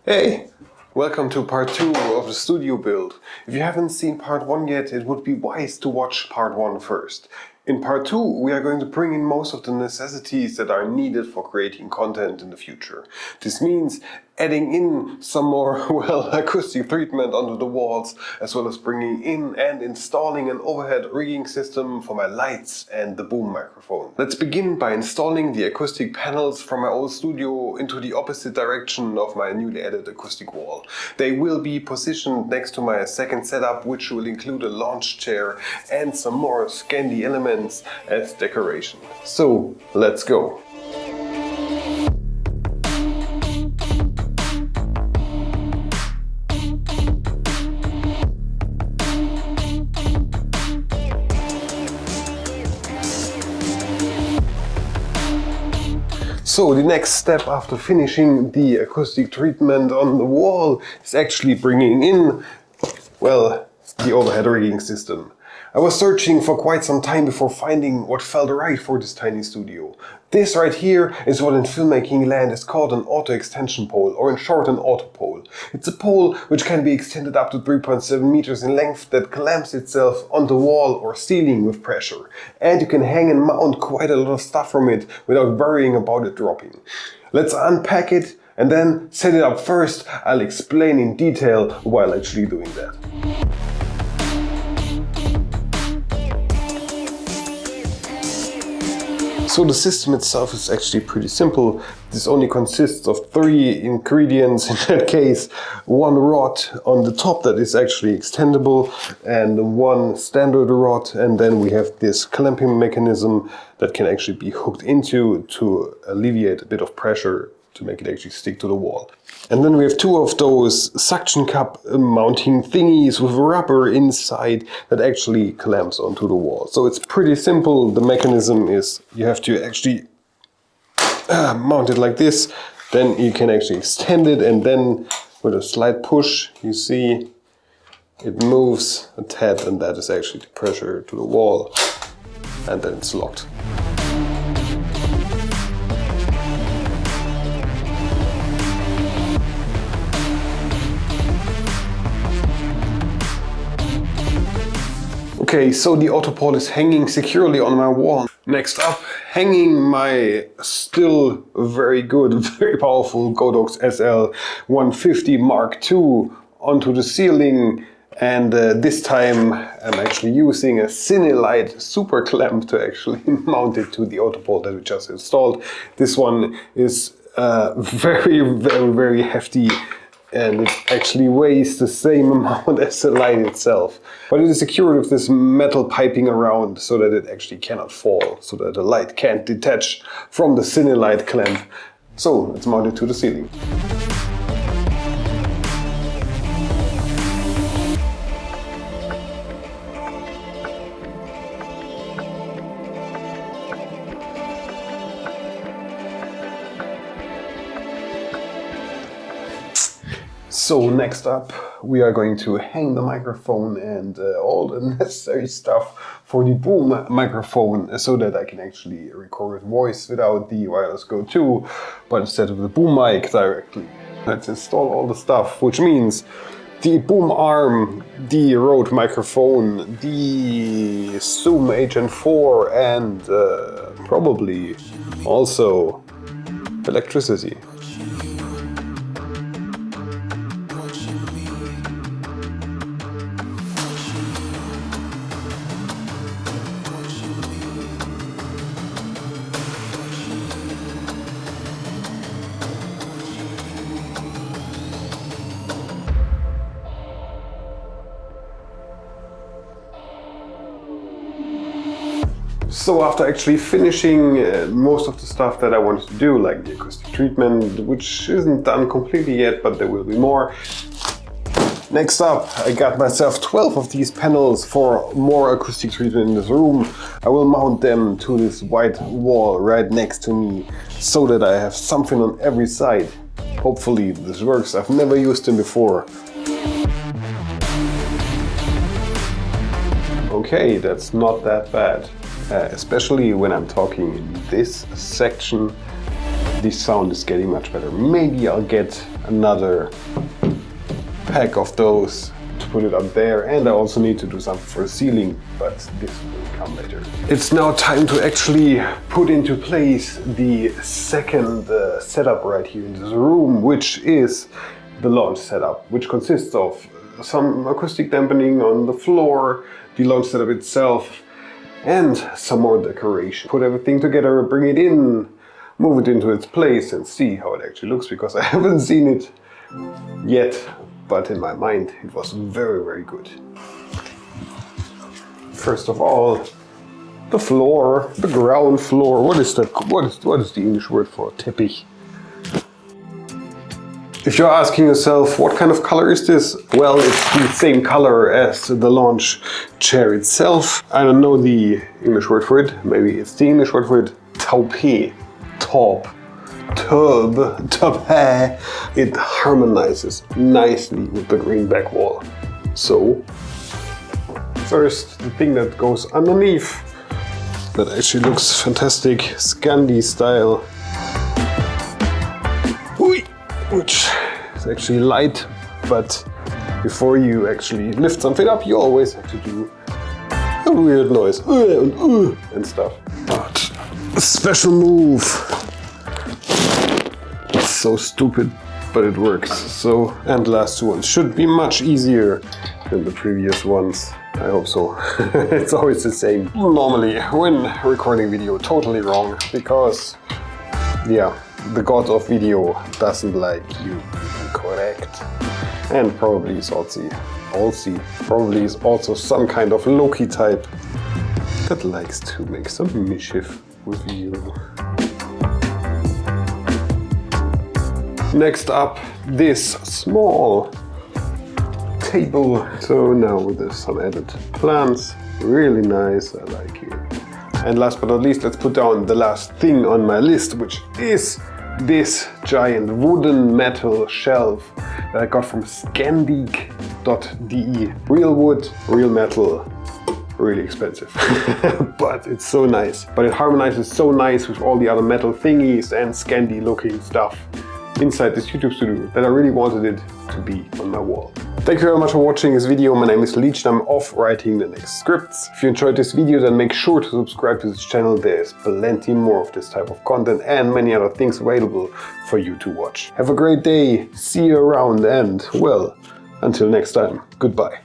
Hey, welcome to part 2 of the studio build. If you haven't seen part 1 yet, it would be wise to watch part 1 first. In part 2, we are going to bring in most of the necessities that are needed for creating content in the future. This means adding in some more, acoustic treatment onto the walls, as well as bringing in and installing an overhead rigging system for my lights and the boom microphone. Let's begin by installing the acoustic panels from my old studio into the opposite direction of my newly added acoustic wall. They will be positioned next to my second setup, which will include a launch chair and some more Skandi elements as decoration. So, let's go! So the next step after finishing the acoustic treatment on the wall is actually bringing in, the overhead rigging system. I was searching for quite some time before finding what felt right for this tiny studio. This right here is what in filmmaking land is called an auto extension pole, or in short an autopole. It's a pole which can be extended up to 3.7 meters in length that clamps itself on the wall or ceiling with pressure. And you can hang and mount quite a lot of stuff from it without worrying about it dropping. Let's unpack it and then set it up first. I'll explain in detail while actually doing that. So the system itself is actually pretty simple. This only consists of 3 ingredients, in that case, 1 rod on the top that is actually extendable and 1 standard rod, and then we have this clamping mechanism that can actually be hooked into to alleviate a bit of pressure to make it actually stick to the wall. And then we have 2 of those suction cup mounting thingies with rubber inside that actually clamps onto the wall. So it's pretty simple. The mechanism is you have to actually mount it like this, then you can actually extend it, and then with a slight push you see it moves a tad, and that is actually the pressure to the wall, and then it's locked. Okay, so the Autopole is hanging securely on my wall. Next up, hanging my still very good, very powerful Godox SL150 Mark II onto the ceiling, and this time I'm actually using a Cinelite super clamp to actually mount it to the Autopole that we just installed. This one is very hefty, and it actually weighs the same amount as the light itself. But it is secured with this metal piping around so that it actually cannot fall, so that the light can't detach from the Cinelite clamp. So let's mount it to the ceiling. So next up, we are going to hang the microphone and all the necessary stuff for the boom microphone, so that I can actually record voice without the wireless Go 2, but instead of the boom mic directly. Let's install all the stuff, which means the boom arm, the Rode microphone, the Zoom HN4, and probably also electricity. So after actually finishing most of the stuff that I wanted to do, like the acoustic treatment, which isn't done completely yet, but there will be more. Next up, I got myself 12 of these panels for more acoustic treatment in this room. I will mount them to this white wall right next to me, so that I have something on every side. Hopefully this works. I've never used them before. Okay, that's not that bad. Especially when I'm talking in this section, the sound is getting much better. Maybe I'll get another pack of those to put it up there, and I also need to do something for the ceiling, but this will come later. It's now time to actually put into place the second setup right here in this room, which is the launch setup, which consists of some acoustic dampening on the floor, the launch setup itself, and some more decoration. Put everything together, bring it in, move it into its place and see how it actually looks, because I haven't seen it yet, but in my mind it was very, very good. First of all, the floor, the ground floor. What is that? What is the English word for teppich? If you're asking yourself what kind of color is this, well, it's the same color as the launch chair itself. I don't know the English word for it. Maybe it's the English word for it. Taupe, taupe. It harmonizes nicely with the green back wall. So, first, the thing that goes underneath, that actually looks fantastic, Skandi style, which is actually light, but before you actually lift something up, you always have to do a weird noise and stuff. But a special move. So stupid, but it works. So, and the last two ones should be much easier than the previous ones. I hope so. It's always the same. Normally, when recording video, totally wrong, because, yeah, the god of video doesn't like you being correct. And probably is also some kind of Loki type that likes to make some mischief with you. Next up, this small table. So now with some added plants, really nice, I like it. And last but not least, let's put down the last thing on my list, which is this giant wooden metal shelf that I got from Skandi.de. Real wood, real metal, really expensive, but it's so nice. But it harmonizes so nice with all the other metal thingies and Skandi looking stuff inside this YouTube studio that I really wanted it to be on my wall. Thank you very much for watching this video. My name is Leech and I'm off writing the next scripts. If you enjoyed this video, then make sure to subscribe to this channel. There's plenty more of this type of content and many other things available for you to watch. Have a great day, see you around, and well, until next time, goodbye.